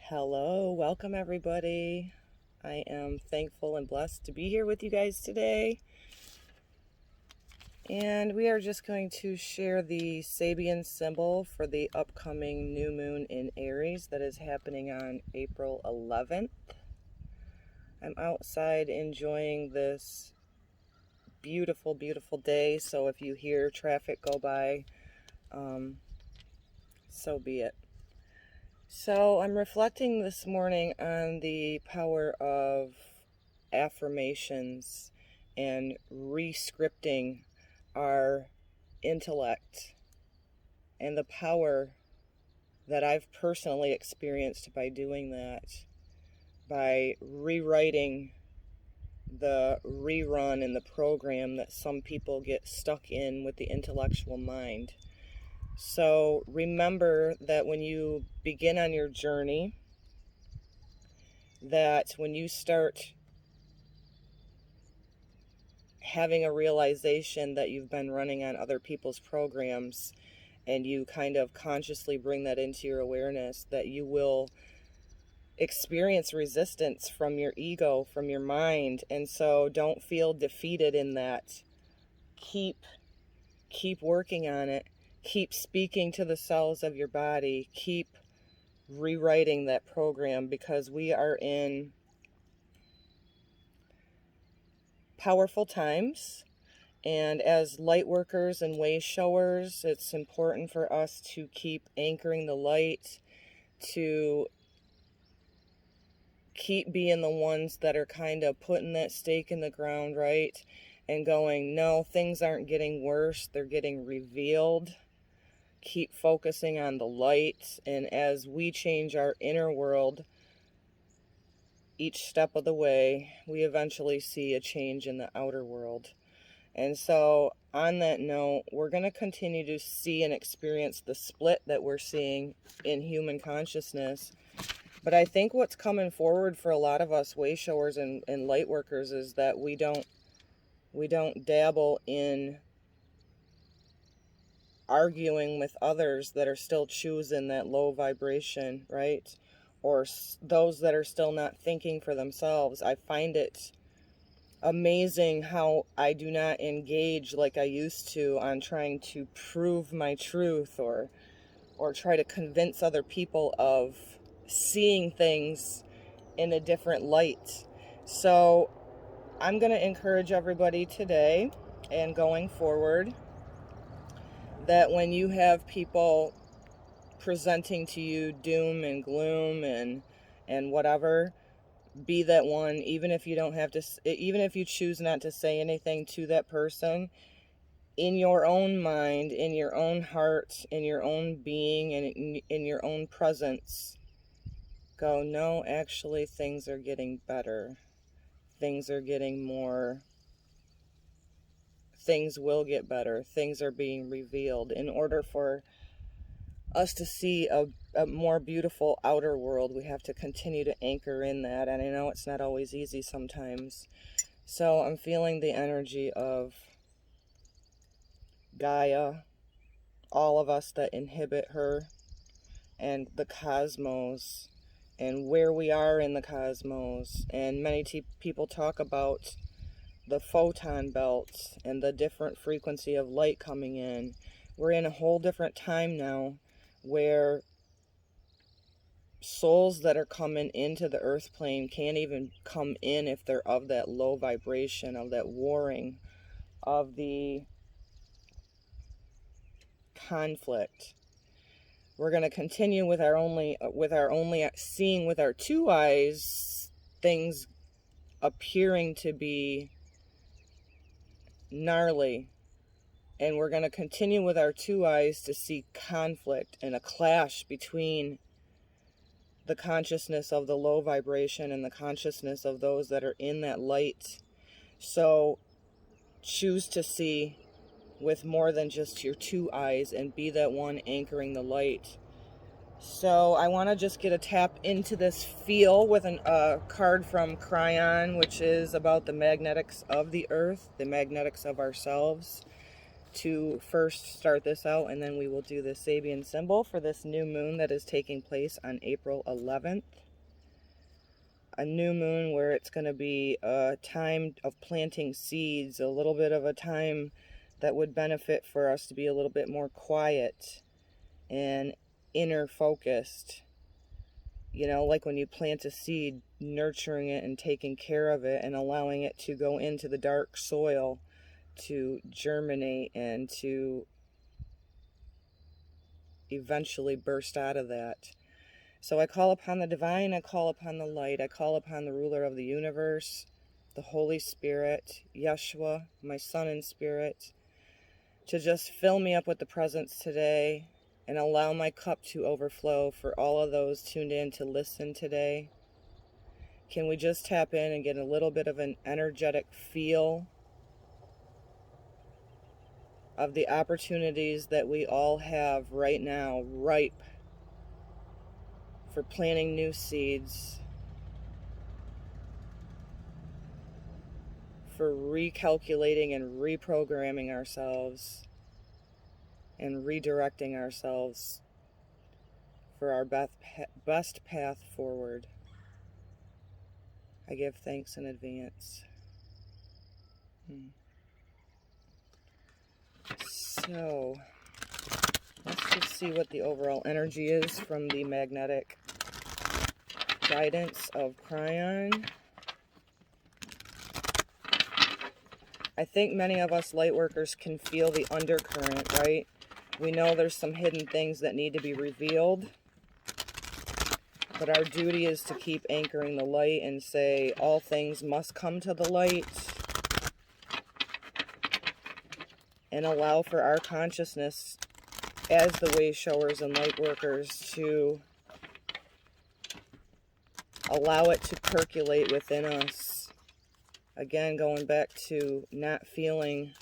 Hello, welcome everybody. I am thankful and blessed to be here with you guys today. And we are just going to share the Sabian symbol for the upcoming new moon in Aries that is happening on April 11th. I'm outside enjoying this beautiful, beautiful day. So if you hear traffic go by, so be it. So I'm reflecting this morning on the power of affirmations and re-scripting our intellect and the power that I've personally experienced by doing that, by rewriting the rerun and the program that some people get stuck in with the intellectual mind. So remember that when you begin on your journey, that when you start having a realization that you've been running on other people's programs and you kind of consciously bring that into your awareness, that you will experience resistance from your ego, from your mind. And so don't feel defeated in that. Keep working on it. Keep speaking to the cells of your body. Keep rewriting that program, because we are in powerful times. And as light workers and way showers, it's important for us to keep anchoring the light, to keep being the ones that are kind of putting that stake in the ground, right? And going, no, things aren't getting worse, they're getting revealed. Keep focusing on the light. And as we change our inner world each step of the way, we eventually see a change in the outer world. And so on that note, we're going to continue to see and experience the split that we're seeing in human consciousness. But I think what's coming forward for a lot of us way showers and light workers is that we don't dabble in arguing with others that are still choosing that low vibration, right? Or those that are still not thinking for themselves. I find it amazing how I do not engage like I used to on trying to prove my truth or try to convince other people of seeing things in a different light. So I'm going to encourage everybody today and going forward that when you have people presenting to you doom and gloom and whatever, be that one. Even if you don't have to, even if you choose not to say anything to that person, in your own mind, in your own heart, in your own being, and in your own presence, go, no, actually things are getting better. Things are getting more. Things will get better. Things are being revealed. In order for us to see a more beautiful outer world, we have to continue to anchor in that. And I know it's not always easy sometimes. So I'm feeling the energy of Gaia, all of us that inhabit her, and the cosmos, and where we are in the cosmos. And many people talk about the photon belt and the different frequency of light coming in. We're in a whole different time now where souls that are coming into the earth plane can't even come in if they're of that low vibration, of that warring, of the conflict. We're going to continue with our only seeing with our two eyes, things appearing to be gnarly. And we're going to continue with our two eyes to see conflict and a clash between the consciousness of the low vibration and the consciousness of those that are in that light. So choose to see with more than just your two eyes and be that one anchoring the light. So I want to just get a tap into this feel with a card from Cryon, which is about the magnetics of the earth, the magnetics of ourselves. to first start this out, and then we will do the Sabian symbol for this new moon that is taking place on April 11th. A new moon where it's going to be a time of planting seeds, a little bit of a time that would benefit for us to be a little bit more quiet and inner focused. You know, like when you plant a seed, nurturing it and taking care of it and allowing it to go into the dark soil to germinate and to eventually burst out of that. So I call upon the divine, I call upon the light, I call upon the ruler of the universe, the Holy Spirit, Yeshua, my son in spirit, to just fill me up with the presence today and allow my cup to overflow for all of those tuned in to listen today. Can we just tap in and get a little bit of an energetic feel of the opportunities that we all have right now, ripe for planting new seeds, for recalculating and reprogramming ourselves and redirecting ourselves for our best path forward. I give thanks in advance. So, let's just see what the overall energy is from the magnetic guidance of Cryon. I think many of us light workers can feel the undercurrent, right? We know there's some hidden things that need to be revealed, but our duty is to keep anchoring the light and say all things must come to the light and allow for our consciousness as the way showers and light workers to allow it to percolate within us. Again, going back to not feeling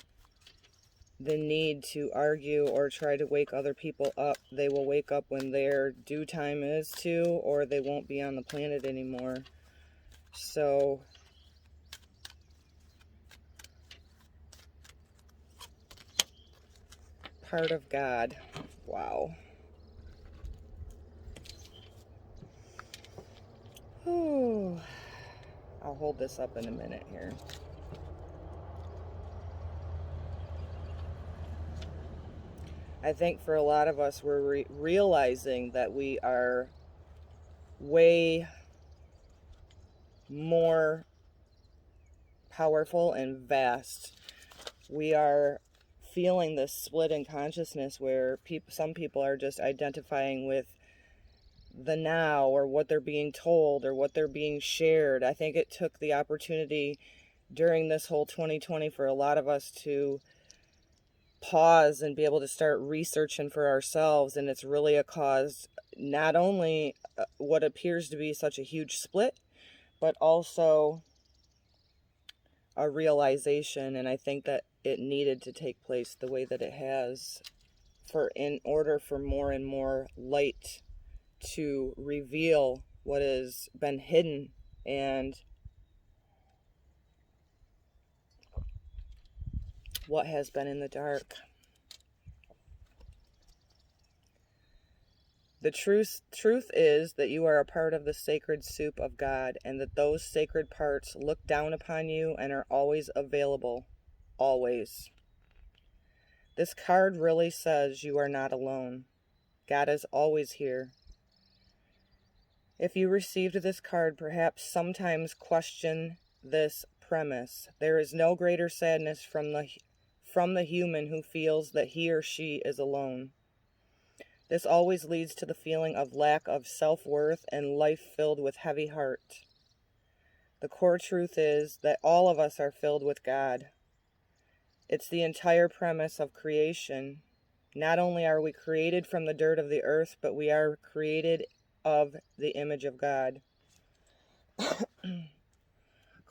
the need to argue or try to wake other people up. They will wake up when their due time is to, or they won't be on the planet anymore. So, part of God. Wow. Whew. I'll hold this up in a minute here. I think for a lot of us, we're realizing that we are way more powerful and vast. We are feeling this split in consciousness where some people are just identifying with the now or what they're being told or what they're being shared. I think it took the opportunity during this whole 2020 for a lot of us to pause and be able to start researching for ourselves, and it's really a cause not only what appears to be such a huge split, but also a realization. And I think that it needed to take place the way that it has in order for more and more light to reveal what has been hidden and what has been in the dark. The truth is that you are a part of the sacred soup of God, and that those sacred parts look down upon you and are always available. Always. This card really says you are not alone. God is always here. If you received this card, perhaps sometimes question this premise. There is no greater sadness from the human who feels that he or she is alone. This always leads to the feeling of lack of self-worth and life filled with heavy heart. The core truth is that all of us are filled with God. It's the entire premise of creation. Not only are we created from the dirt of the earth, but we are created of the image of God.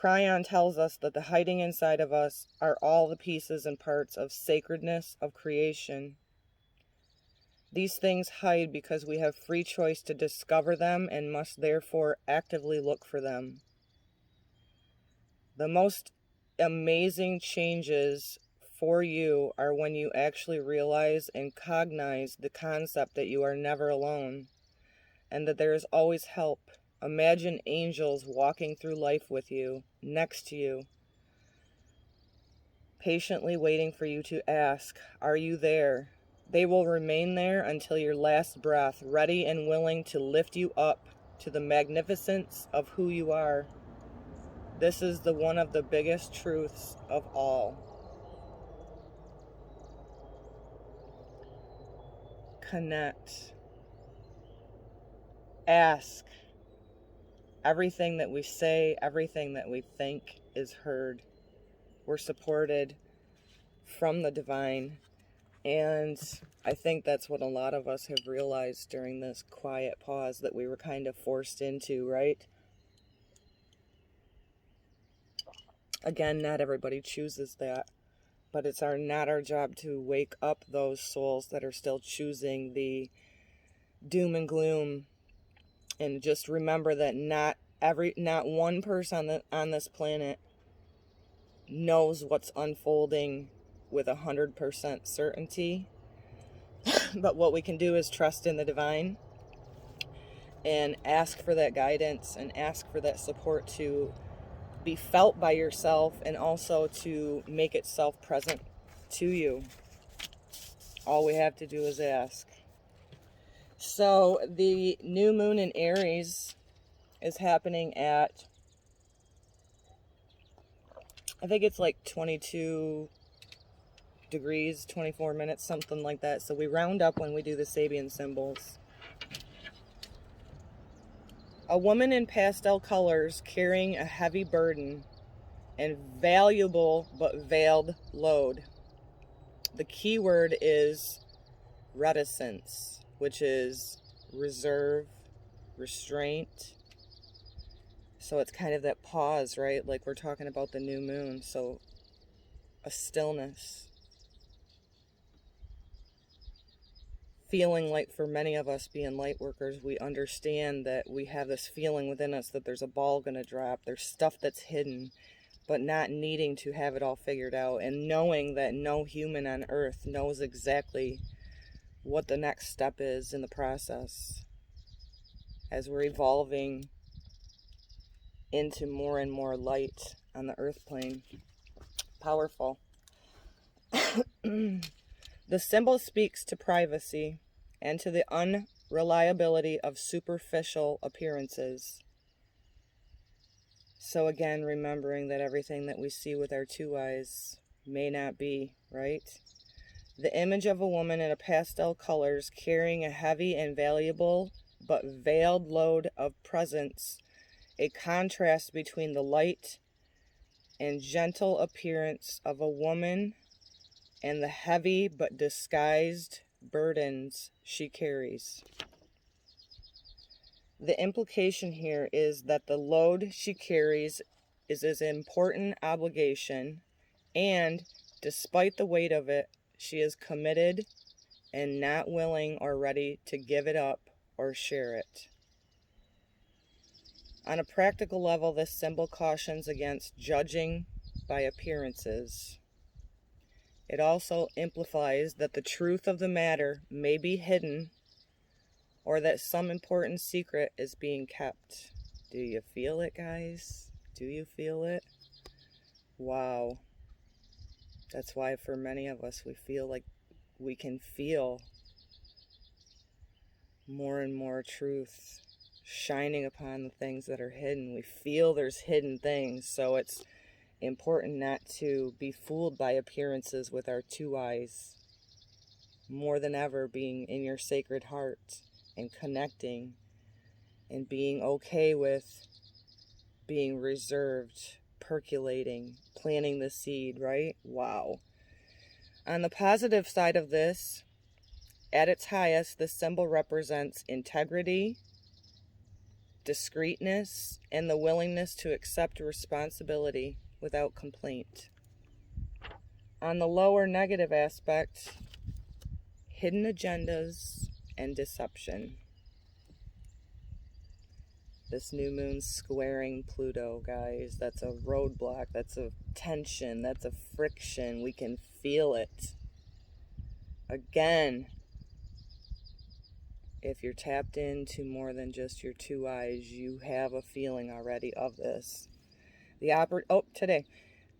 Cryon tells us that the hiding inside of us are all the pieces and parts of sacredness of creation. These things hide because we have free choice to discover them and must therefore actively look for them. The most amazing changes for you are when you actually realize and cognize the concept that you are never alone and that there is always help. Imagine angels walking through life with you, next to you, patiently waiting for you to ask, "Are you there?" They will remain there until your last breath, ready and willing to lift you up to the magnificence of who you are. This is one of the biggest truths of all. Connect. Ask. Everything that we say, everything that we think is heard. We're supported from the divine. And I think that's what a lot of us have realized during this quiet pause that we were kind of forced into, right? Again, not everybody chooses that, but it's not our job to wake up those souls that are still choosing the doom and gloom. And just remember that not one person on this planet knows what's unfolding with 100% certainty. But what we can do is trust in the divine and ask for that guidance and ask for that support to be felt by yourself and also to make itself present to you. All we have to do is ask. So the new moon in Aries is happening at, I think it's like 22 degrees, 24 minutes, something like that. So we round up when we do the Sabian symbols. A woman in pastel colors carrying a heavy burden and valuable but veiled load. The key word is reticence, which is reserve, restraint. So it's kind of that pause, right? Like we're talking about the new moon. So a stillness. Feeling like for many of us being light workers, we understand that we have this feeling within us that there's a ball going to drop. There's stuff that's hidden, but not needing to have it all figured out. And knowing that no human on earth knows exactly what the next step is in the process as we're evolving into more and more light on the earth plane. Powerful. The symbol speaks to privacy and to the unreliability of superficial appearances. So again, remembering that everything that we see with our two eyes may not be, right? The image of a woman in a pastel colors carrying a heavy and valuable but veiled load of presence, a contrast between the light and gentle appearance of a woman and the heavy but disguised burdens she carries. The implication here is that the load she carries is an important obligation, and despite the weight of it, she is committed and not willing or ready to give it up or share it. On a practical level, this symbol cautions against judging by appearances. It also implies that the truth of the matter may be hidden or that some important secret is being kept. Do you feel it, guys? Do you feel it? Wow. That's why for many of us, we feel like we can feel more and more truth shining upon the things that are hidden. We feel there's hidden things, so it's important not to be fooled by appearances with our two eyes. More than ever, being in your sacred heart and connecting and being okay with being reserved, percolating, planting the seed, right? Wow. On the positive side of this, at its highest, this symbol represents integrity, discreetness, and the willingness to accept responsibility without complaint. On the lower negative aspect, hidden agendas and deception. This new moon squaring Pluto, guys. That's a roadblock. That's a tension. That's a friction. We can feel it. Again, if you're tapped into more than just your two eyes, you have a feeling already of this. Today.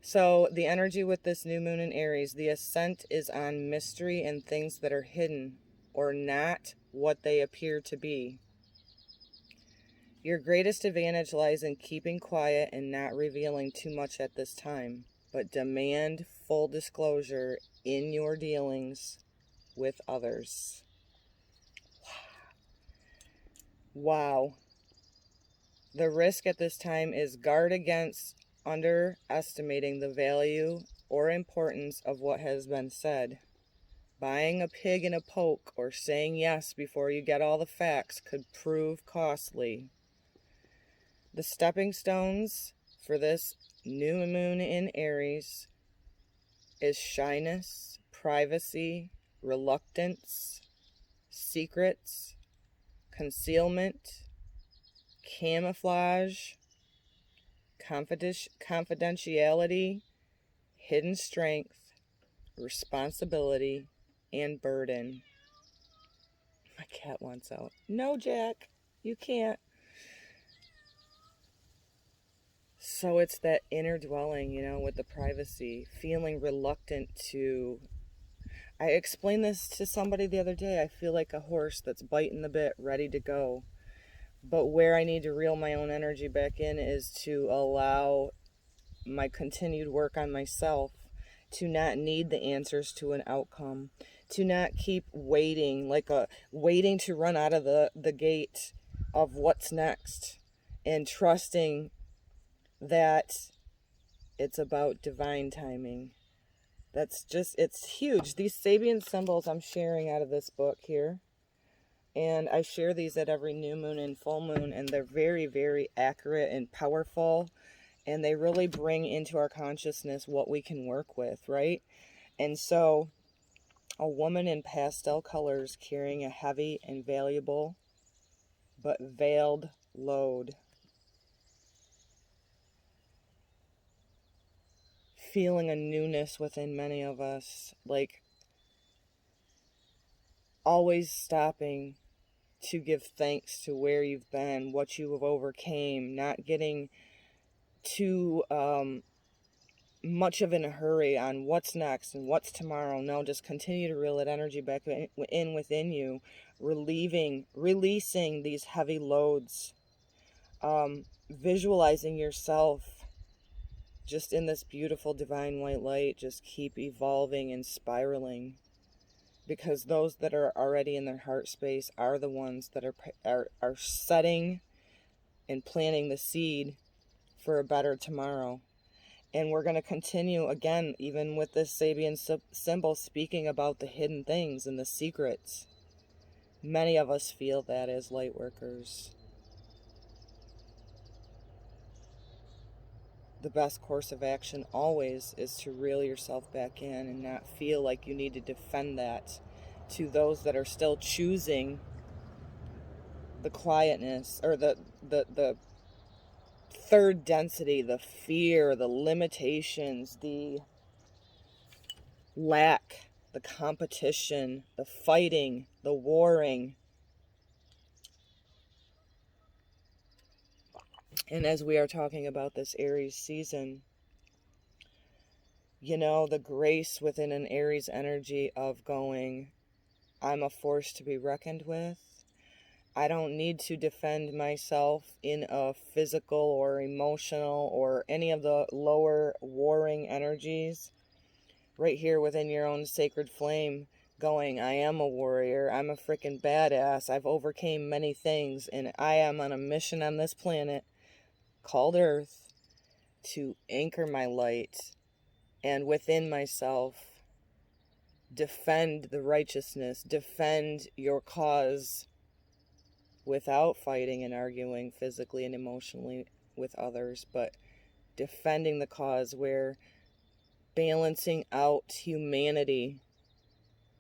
So the energy with this new moon in Aries, the ascent is on mystery and things that are hidden or not what they appear to be. Your greatest advantage lies in keeping quiet and not revealing too much at this time, but demand full disclosure in your dealings with others. Wow. The risk at this time is guard against underestimating the value or importance of what has been said. Buying a pig in a poke or saying yes before you get all the facts could prove costly. The stepping stones for this new moon in Aries is shyness, privacy, reluctance, secrets, concealment, camouflage, confidentiality, hidden strength, responsibility, and burden. My cat wants out. No, Jack, you can't. So it's that inner dwelling, with the privacy, feeling reluctant to... I explained this to somebody the other day. I feel like a horse that's biting the bit, ready to go. But where I need to reel my own energy back in is to allow my continued work on myself, to not need the answers to an outcome, to not keep waiting, waiting to run out of the gate of what's next, and trusting that it's about divine timing. It's huge. These Sabian symbols I'm sharing out of this book here, and I share these at every new moon and full moon, and they're very, very accurate and powerful, and they really bring into our consciousness what we can work with, right? And so, a woman in pastel colors carrying a heavy and valuable but veiled load. Feeling a newness within many of us, like always stopping to give thanks to where you've been, what you have overcame, not getting too much of in a hurry on what's next and what's tomorrow. No, just continue to reel that energy back in within you, releasing these heavy loads, visualizing yourself just in this beautiful divine white light. Just keep evolving and spiraling, because those that are already in their heart space are the ones that are setting and planting the seed for a better tomorrow. And we're going to continue again, even with this Sabian symbol, speaking about the hidden things and the secrets. Many of us feel that as light workers. The best course of action always is to reel yourself back in and not feel like you need to defend that to those that are still choosing the quietness, or the third density, the fear, the limitations, the lack, the competition, the fighting, the warring. And as we are talking about this Aries season, the grace within an Aries energy of going, I'm a force to be reckoned with. I don't need to defend myself in a physical or emotional or any of the lower warring energies. Right here within your own sacred flame, going, I am a warrior. I'm a freaking badass. I've overcame many things, and I am on a mission on this planet called Earth to anchor my light and within myself defend the righteousness, defend your cause without fighting and arguing physically and emotionally with others, but defending the cause where balancing out humanity,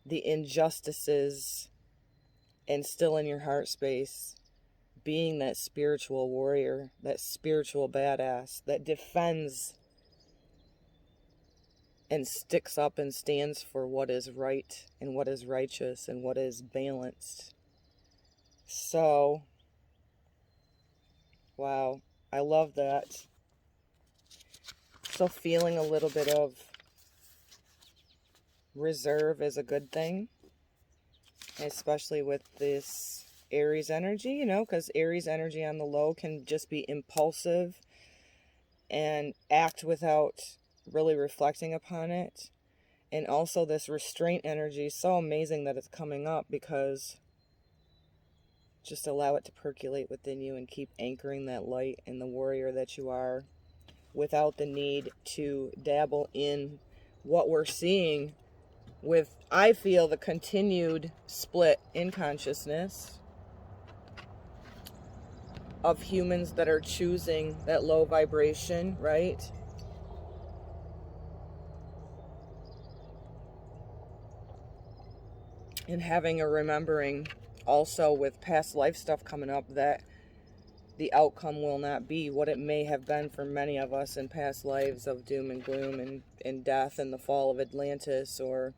the injustices, and still in your heart space being that spiritual warrior, that spiritual badass that defends and sticks up and stands for what is right and what is righteous and what is balanced. So, wow, I love that. So feeling a little bit of reserve is a good thing, especially with this Aries energy, you know, because Aries energy on the low can just be impulsive and act without really reflecting upon it. And also this restraint energy is so amazing that it's coming up, because just allow it to percolate within you and keep anchoring that light and the warrior that you are, without the need to dabble in what we're seeing with, I feel, the continued split in consciousness of humans that are choosing that low vibration, right? And having a remembering also with past life stuff coming up that the outcome will not be what it may have been for many of us in past lives of doom and gloom and death and the fall of Atlantis or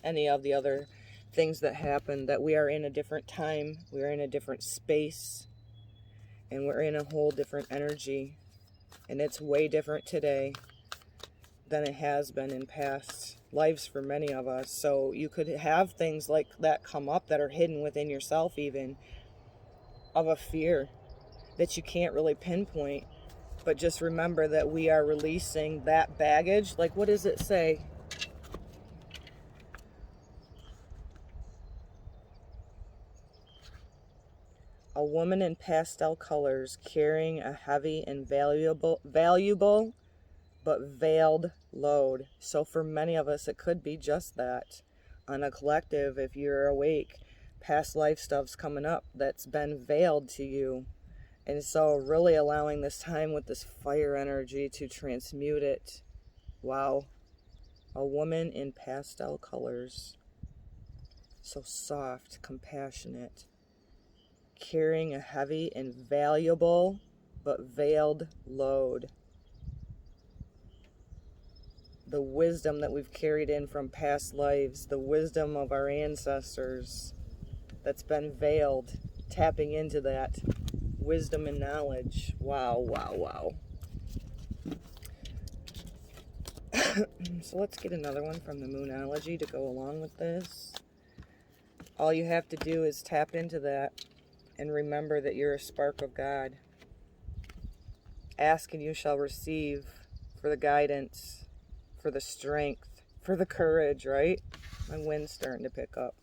any of the other things that happened. That we are in a different time, we're in a different space, and we're in a whole different energy. And it's way different today than it has been in past lives for many of us. So you could have things like that come up that are hidden within yourself, even of a fear that you can't really pinpoint. But just remember that we are releasing that baggage. Like, what does it say? A woman in pastel colors carrying a heavy and valuable but veiled load. So for many of us, it could be just that. On a collective, if you're awake, past life stuff's coming up that's been veiled to you. And so really allowing this time with this fire energy to transmute it. Wow. A woman in pastel colors. So soft, compassionate. Carrying a heavy and valuable but veiled load. The wisdom that we've carried in from past lives, the wisdom of our ancestors that's been veiled, tapping into that wisdom and knowledge. Wow, wow, wow. So let's get another one from the Moonology to go along with this. All you have to do is tap into that and remember that you're a spark of God. Ask and you shall receive, for the guidance, for the strength, for the courage, right? My wind's starting to pick up.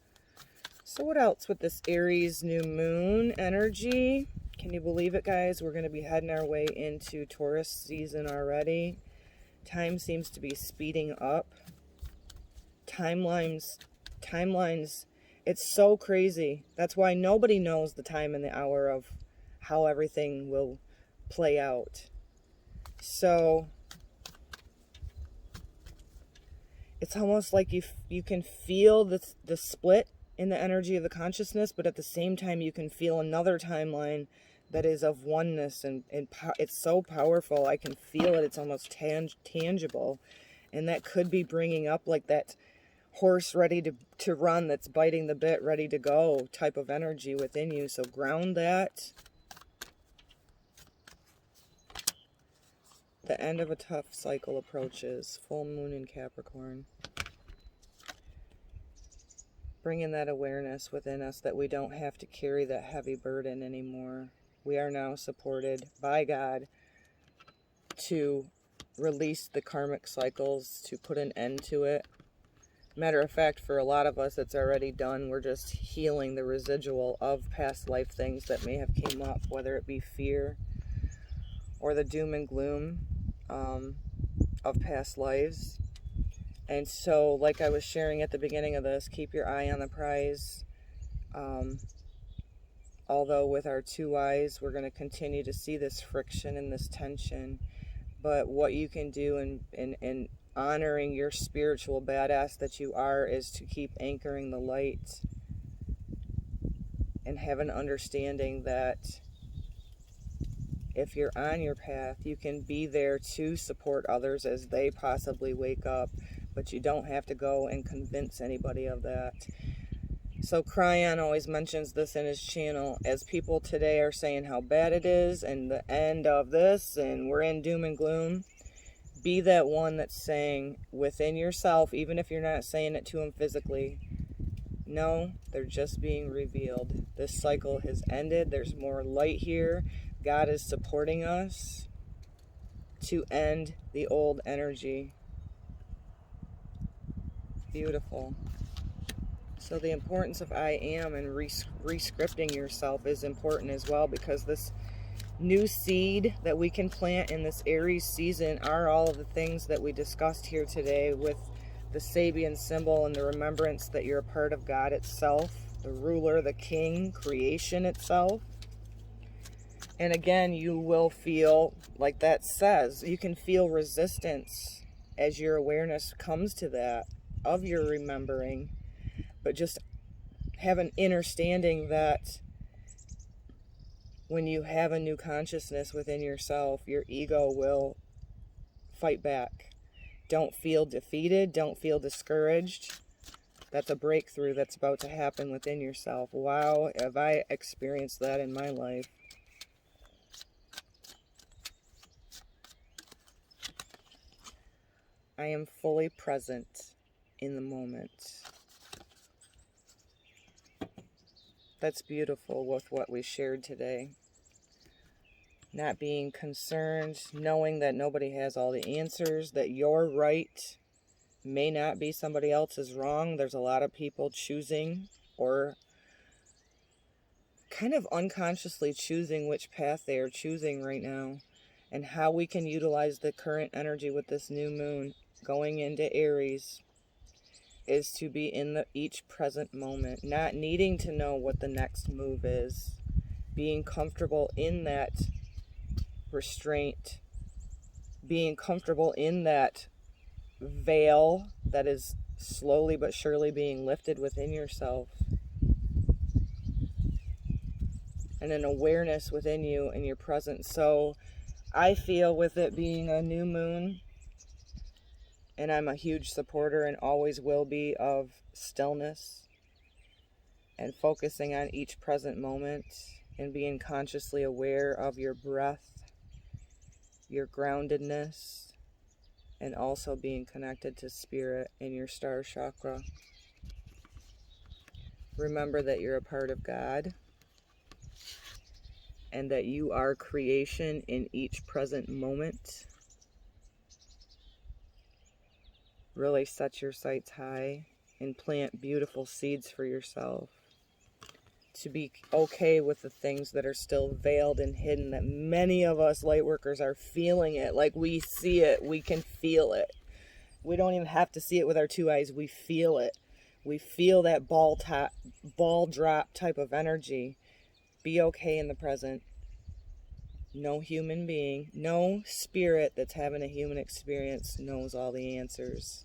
So what else with this Aries new moon energy? Can you believe it, guys? We're going to be heading our way into Taurus season already. Time seems to be speeding up. Timelines, it's so crazy. That's why nobody knows the time and the hour of how everything will play out. So it's almost like you can feel the split in the energy of the consciousness, but at the same time you can feel another timeline that is of oneness, and it's so powerful. I can feel it. It's almost tangible, and that could be bringing up like that horse ready to run, that's biting the bit, ready to go type of energy within you. So ground that. The end of a tough cycle approaches. Full moon in Capricorn. Bringing that awareness within us that we don't have to carry that heavy burden anymore. We are now supported by God to release the karmic cycles, to put an end to it. Matter of fact, for a lot of us, it's already done. We're just healing the residual of past life things that may have came up, whether it be fear or the doom and gloom of past lives. And so, like I was sharing at the beginning of this, keep your eye on the prize. Although with our two eyes, we're going to continue to see this friction and this tension. But what you can do in honoring your spiritual badass that you are is to keep anchoring the light and have an understanding that if you're on your path, you can be there to support others as they possibly wake up, but you don't have to go and convince anybody of that. So Cryon always mentions this in his channel, as people today are saying how bad it is and the end of this and we're in doom and gloom. Be that one that's saying within yourself, even if you're not saying it to them physically, no, they're just being revealed. This cycle has ended. There's more light here. God is supporting us to end the old energy. Beautiful. So the importance of I am and re-scripting yourself is important as well, because this new seed that we can plant in this Aries season are all of the things that we discussed here today with the Sabian symbol and the remembrance that you're a part of God itself, the ruler, the king, creation itself. And again, you will feel, like that says, you can feel resistance as your awareness comes to that, of your remembering. But just have an understanding that when you have a new consciousness within yourself, your ego will fight back. Don't feel defeated. Don't feel discouraged. That's a breakthrough that's about to happen within yourself. Wow, have I experienced that in my life. I am fully present in the moment. That's beautiful with what we shared today. Not being concerned, knowing that nobody has all the answers, that your right may not be somebody else's wrong. There's a lot of people choosing or kind of unconsciously choosing which path they are choosing right now, and how we can utilize the current energy with this new moon going into Aries is to be in each present moment, not needing to know what the next move is, being comfortable in that restraint, being comfortable in that veil that is slowly but surely being lifted within yourself, and an awareness within you and your presence. So I feel, with it being a new moon, and I'm a huge supporter and always will be of stillness and focusing on each present moment and being consciously aware of your breath, your groundedness, and also being connected to spirit in your star chakra. Remember that you're a part of God and that you are creation in each present moment. Really set your sights high and plant beautiful seeds for yourself. To be okay with the things that are still veiled and hidden, that many of us light workers are feeling it. Like, we see it, we can feel it. We don't even have to see it with our two eyes. We feel it. We feel that ball drop type of energy. Be okay in the present. No human being, no spirit that's having a human experience knows all the answers.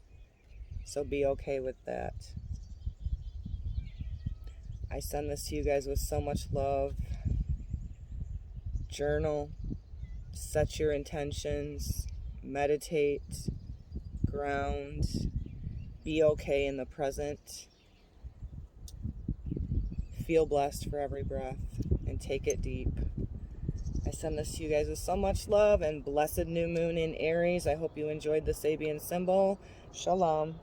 So be okay with that. I send this to you guys with so much love. Journal, set your intentions, meditate, ground, be okay in the present. Feel blessed for every breath and take it deep. I send this to you guys with so much love, and blessed new moon in Aries. I hope you enjoyed the Sabian symbol. Shalom.